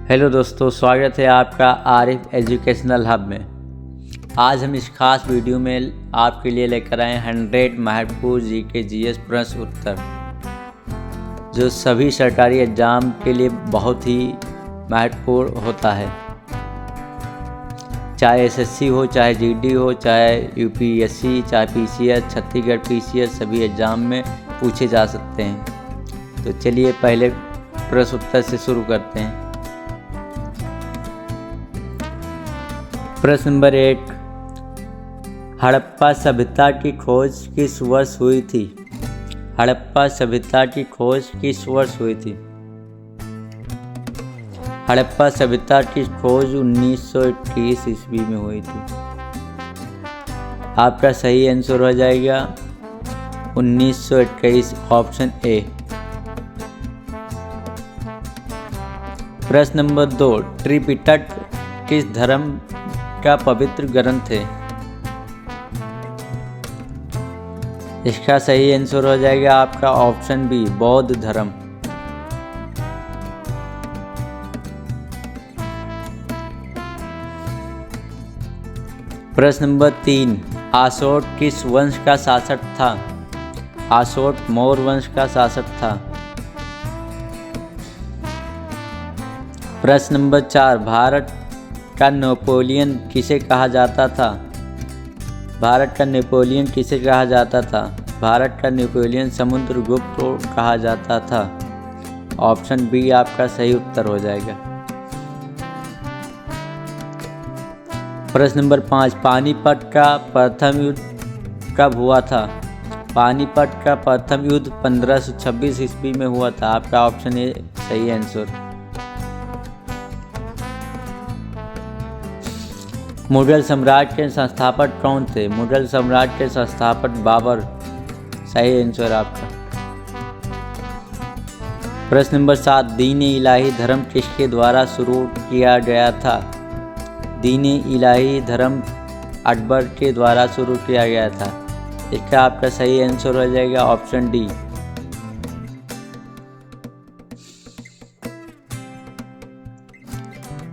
Hello दोस्तों, स्वागत है आपका आरिफ एजुकेशनल हब में। आज हम इस खास वीडियो में आपके लिए लेकर आए 100 महत्वपूर्ण जीके जीएस प्रश्न उत्तर, जो सभी सरकारी एग्ज़ाम के लिए बहुत ही महत्वपूर्ण होता है। चाहे एसएससी हो, चाहे जीडी हो, चाहे यूपीएससी, चाहे पीसीएस, छत्तीसगढ़ पीसीएस, सभी एग्ज़ाम में पूछे जा सकते हैं। तो चलिए पहले प्रश्न उत्तर से शुरू करते हैं। प्रश्न नंबर 1, हड़प्पा सभ्यता की खोज किस वर्ष हुई थी? हड़प्पा सभ्यता की खोज किस वर्ष हुई थी? हड़प्पा सभ्यता की खोज 1921 ईस्वी में हुई थी। आपका सही आंसर हो जाएगा 1921, ऑप्शन ए। प्रश्न नंबर 2, त्रिपिटक किस धर्म का पवित्र ग्रंथ है? इसका सही आंसर हो जाएगा आपका ऑप्शन बी, बौद्ध धर्म। प्रश्न नंबर 3, अशोक किस वंश का शासक था? अशोक मौर्य वंश का शासक था। प्रश्न नंबर 4, भारत का नेपोलियन किसे कहा जाता था? भारत का नेपोलियन किसे कहा जाता था? भारत का नेपोलियन समुद्रगुप्त को कहा जाता था। ऑप्शन बी आपका सही उत्तर हो जाएगा। प्रश्न नंबर 5, पानीपत का प्रथम युद्ध कब हुआ था? पानीपत का प्रथम युद्ध 1526 ईस्वी में हुआ था। आपका ऑप्शन ए सही आंसर। मुगल साम्राज्य के संस्थापक कौन थे? मुगल साम्राज्य के संस्थापक बाबर। सही आंसर आपका। प्रश्न नंबर 7, दीन-ए इलाही धर्म किसके द्वारा शुरू किया गया था? दीन-ए इलाही धर्म अकबर के द्वारा शुरू किया गया था। इसका आपका सही आंसर हो जाएगा ऑप्शन डी।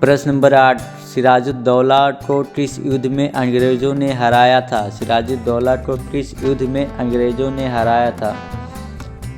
प्रश्न नंबर 8, सिराजुद्दौला को किस युद्ध में अंग्रेज़ों ने हराया था? सिराजुद्दौला को किस युद्ध में अंग्रेज़ों ने हराया था?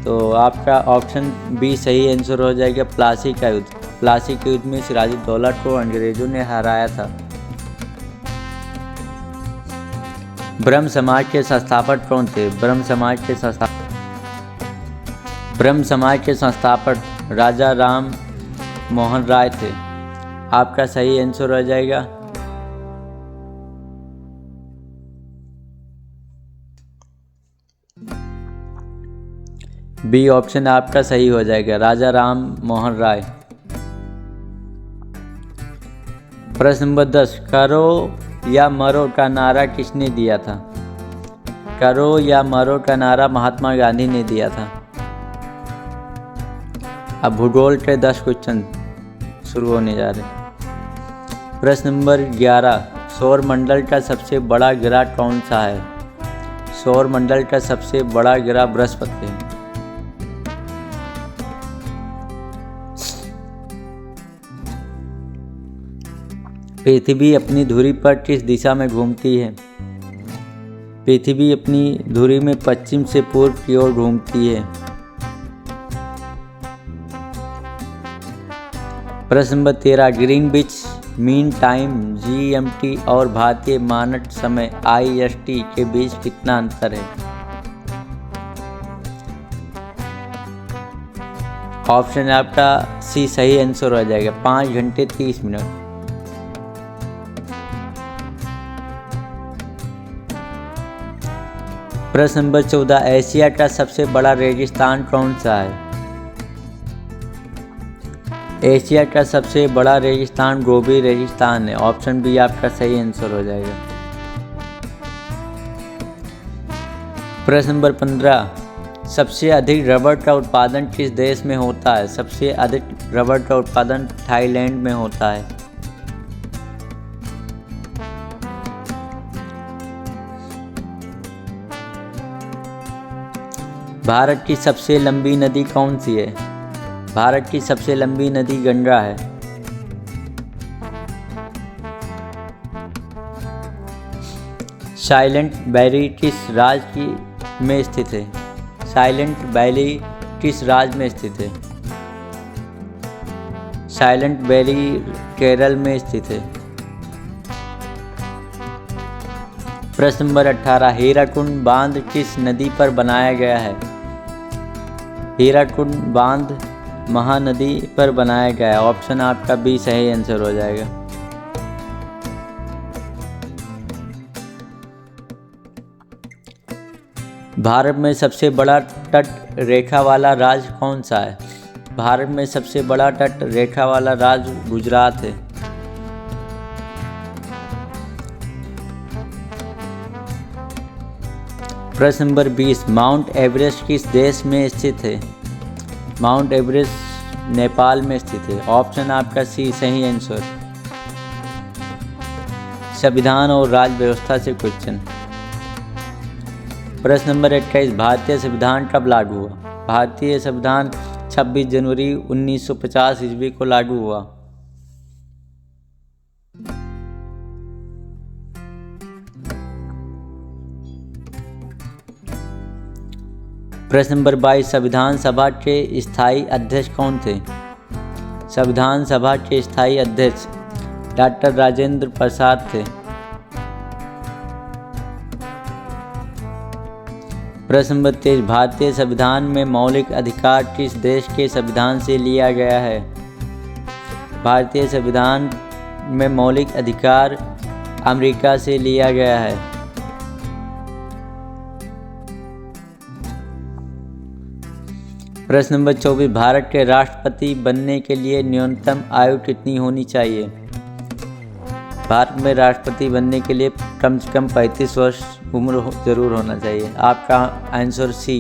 तो आपका ऑप्शन बी सही आंसर हो जाएगा, प्लासी का युद्ध। प्लासी के युद्ध में सिराजुद्दौला को अंग्रेज़ों ने हराया था। ब्रह्म समाज के संस्थापक कौन थे? ब्रह्म समाज के संस्थापक राजा राम मोहन राय थे। आपका सही आंसर हो जाएगा बी, ऑप्शन आपका सही हो जाएगा, राजा राम मोहन राय। प्रश्न नंबर 10, करो या मरो का नारा किसने दिया था? करो या मरो का नारा महात्मा गांधी ने दिया था। अब भूगोल के 10 क्वेश्चन शुरू होने जा रहे हैं। प्रश्न नंबर 11, सौरमंडल का सबसे बड़ा ग्रह कौन सा है? सौरमंडल का सबसे बड़ा ग्रह बृहस्पति है। पृथ्वी अपनी धुरी पर किस दिशा में घूमती है? पृथ्वी अपनी धुरी में पश्चिम से पूर्व की ओर घूमती है। प्रश्न number 13, Greenwich mean time GMT और भारतीय मानक समय आईएसटी के बीच कितना अंतर है? ऑप्शन आपका सी सही आंसर हो जाएगा, 5 घंटे 30 मिनट। प्रश्न नंबर 14, एशिया का सबसे बड़ा रेगिस्तान कौन सा है? एशिया का सबसे बड़ा रेगिस्तान गोबी रेगिस्तान है। ऑप्शन बी आपका सही आंसर हो जाएगा। प्रश्न नंबर 15, सबसे अधिक रबड़ का उत्पादन किस देश में होता है? सबसे अधिक रबड़ का उत्पादन थाईलैंड में होता है। भारत की सबसे लंबी नदी कौन सी है? भारत की सबसे लंबी नदी गंगा है। साइलेंट वैली किस राज्य में स्थित है? साइलेंट वैली किस राज्य में स्थित है? साइलेंट वैली केरल में स्थित है। प्रश्न नंबर 18, हीराकुंड बांध किस नदी पर बनाया गया है? हीराकुंड बांध महानदी पर बनाया गया है। ऑप्शन आपका बी सही आंसर हो जाएगा। भारत में सबसे बड़ा तट रेखा वाला राज्य कौन सा है? भारत में सबसे बड़ा तट रेखा वाला राज्य गुजरात है। प्रश्न नंबर 20, माउंट एवरेस्ट किस देश में स्थित है? माउंट एवरेस्ट नेपाल में स्थित है। ऑप्शन आपका सी सही आंसर। संविधान और राज्य व्यवस्था से क्वेश्चन। प्रश्न नंबर 21, भारतीय संविधान कब लागू हुआ? भारतीय संविधान 26 जनवरी 1950 ईस्वी को लागू हुआ। प्रश्न नंबर 22, संविधान सभा के स्थायी अध्यक्ष कौन थे? संविधान सभा के स्थायी अध्यक्ष डॉक्टर राजेंद्र प्रसाद थे। प्रश्न नंबर 23, भारतीय संविधान में मौलिक अधिकार किस देश के संविधान से लिया गया है? भारतीय संविधान में मौलिक अधिकार अमेरिका से लिया गया है। प्रश्न नंबर 24, भारत के राष्ट्रपति बनने के लिए न्यूनतम आयु कितनी होनी चाहिए? भारत में राष्ट्रपति बनने के लिए कम से कम 35 वर्ष उम्र जरूर होना चाहिए। आपका आंसर सी।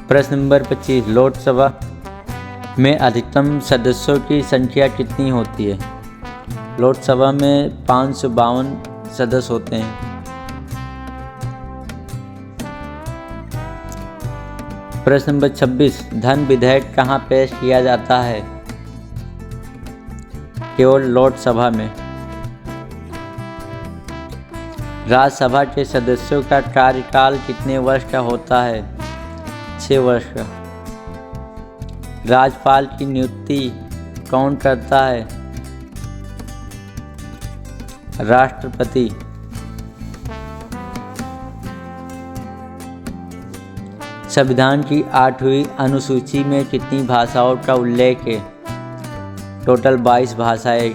प्रश्न नंबर 25, लोकसभा में अधिकतम सदस्यों की संख्या कितनी होती है? लोकसभा में 552 सदस्य होते हैं। प्रश्न नंबर 26, धन विधेयक कहाँ पेश किया जाता है? केवल लोकसभा में। राज्यसभा के सदस्यों का कार्यकाल कितने वर्ष का होता है? 6 वर्ष का। राज्यपाल की नियुक्ति कौन करता है? राष्ट्रपति। संविधान की 8वीं अनुसूची में कितनी भाषाओं का उल्लेख है? टोटल 22 भाषाएं।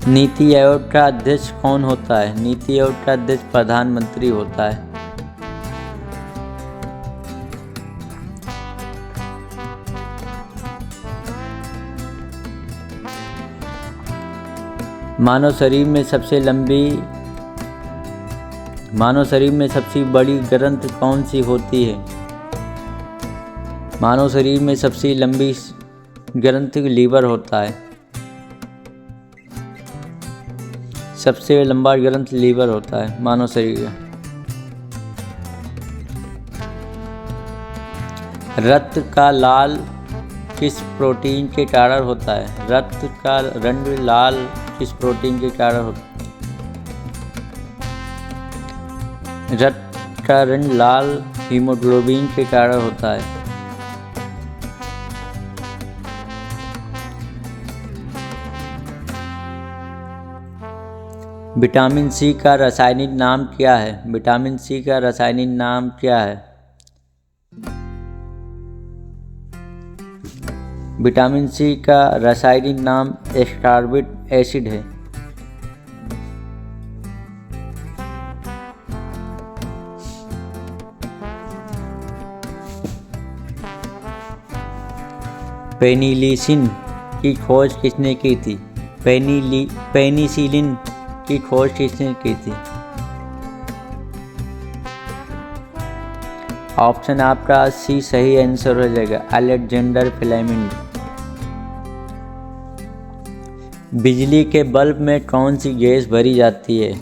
नीति आयोग का अध्यक्ष कौन होता है? नीति आयोग का अध्यक्ष प्रधानमंत्री होता है। मानव शरीर में सबसे बड़ी ग्रंथि कौन सी होती है? मानव शरीर में सबसे लंबी ग्रंथि लीवर होता है। सबसे लंबा ग्रंथ लीवर होता है मानव शरीर का। रक्त का लाल किस प्रोटीन के कारण होता है? रक्त का रंग लाल किस प्रोटीन के कारण होता है? रक्त का रंग लाल हीमोग्लोबिन के कारण होता है। विटामिन सी का रासायनिक नाम क्या है? विटामिन सी का रासायनिक नाम क्या है? विटामिन सी का रासायनिक नाम एस्कॉर्बिक एसिड है। पेनिसिलिन की खोज किसने की थी? पेनिसिलिन की खोज किसने की थी? ऑप्शन आपका सी सही आंसर हो जाएगा, अलेक्जेंडर फ्लेमिंग। बिजली के बल्ब में कौन सी गैस भरी जाती है?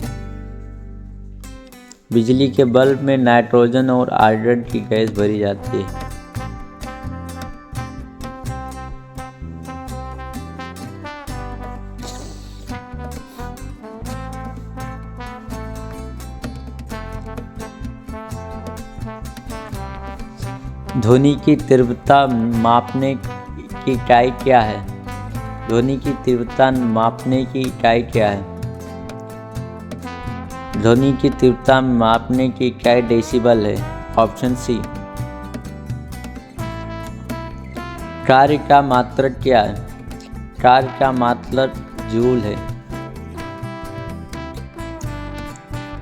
बिजली के बल्ब में नाइट्रोजन और आर्गन की गैस भरी जाती है। ध्वनि की तीव्रता मापने की इकाई क्या है? ध्वनि की तीव्रता मापने की इकाई क्या है? ध्वनि की तीव्रता मापने की इकाई डेसिबल है। Option C. कार्य का मात्रक क्या है? कार्य का मात्रक जूल है।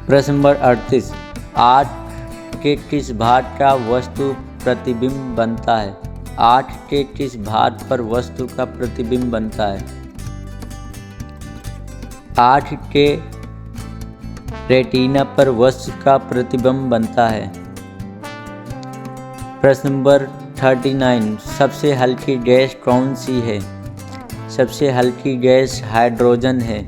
प्रश्न नंबर 38। 8 के किस भाग का वस्तु प्रतिबिंब बनता है? 8 के किस भाग पर वस्तु का प्रतिबिंब बनता है? 8 के रेटिना पर वस्तु का प्रतिबिंब बनता है। प्रश्न नंबर 39। सबसे हल्की गैस कौन सी है? सबसे हल्की गैस हाइड्रोजन है।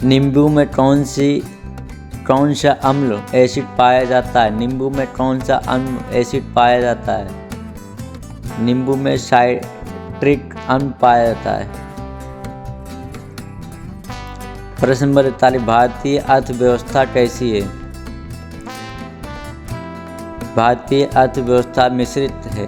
नींबू में कौन सा अम्ल एसिड पाया जाता है? नींबू में कौन सा अम्ल एसिड पाया जाता है? नींबू में साइट्रिक अम्ल पाया जाता है। प्रश्न नंबर 41। भारतीय अर्थव्यवस्था कैसी है? भारतीय अर्थव्यवस्था मिश्रित है।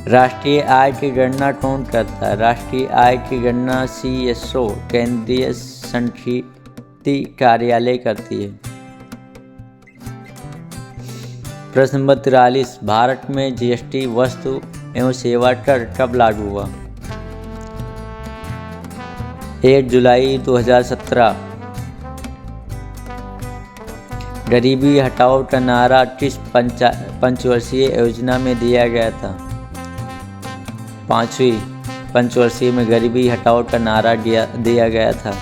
राष्ट्रीय आय की गणना कौन करता है? राष्ट्रीय आय की गणना CSO केंद्रीय सांख्यिकी कार्यालय करती है। प्रश्न नंबर 43। भारत में GST वस्तु एवं सेवा कर कब लागू हुआ? 1 जुलाई 2017। गरीबी हटाओ का नारा किस पंचवर्षीय योजना में दिया गया था? 5वीं पंचवर्षीय में गरीबी हटाओ का नारा दिया गया था।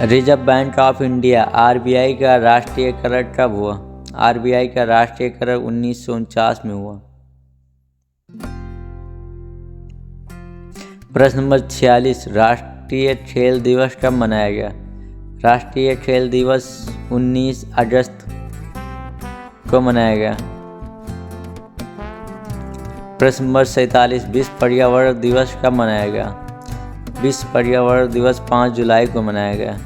Reserve bank of India RBI का राष्ट्रीयकरण कब हुआ? RBI का राष्ट्रीयकरण 1949 में हुआ। प्रश्न नंबर 46। राष्ट्रीय खेल दिवस कब मनाया गया? राष्ट्रीय खेल दिवस 19 अगस्त को मनाया गया। प्रश्न नंबर 47। विश्व पर्यावरण दिवस कब मनाया गया? विश्व पर्यावरण दिवस 5 जुलाई को मनाया गया।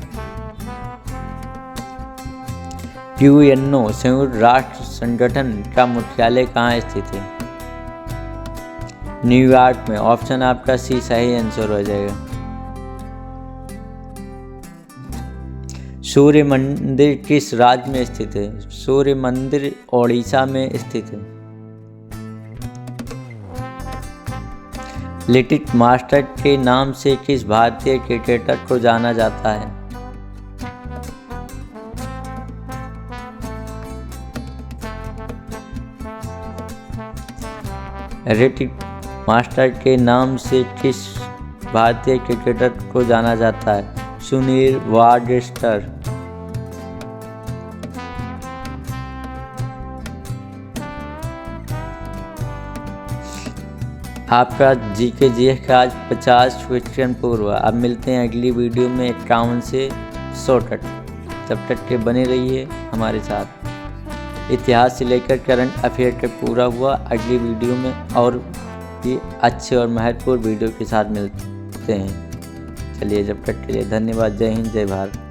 UNO संयुक्त राष्ट्र संगठन का मुख्यालय कहाँ स्थित है? न्यूयॉर्क में। ऑप्शन आपका सी सही आंसर हो जाएगा। सूर्य मंदिर किस राज्य में स्थित है? सूर्य मंदिर ओडिशा में स्थित है। लिटिल मास्टर के नाम से किस भारतीय क्रिकेटर को जाना जाता है? लिटिल मास्टर के नाम से किस भारतीय क्रिकेटर को जाना जाता है? सुनील गावस्कर। आपका GK का आज 50 क्वेश्चन पूरा हुआ। अब मिलते हैं अगली वीडियो में 51 से 100 तक। तब तक के बने रहिए हमारे साथ। इतिहास से लेकर करंट अफेयर तक पूरा हुआ। अगली वीडियो में और भी अच्छे और महत्वपूर्ण वीडियो के साथ मिलते हैं। चलिए जब तक के लिए धन्यवाद। जय हिंद, जय भारत।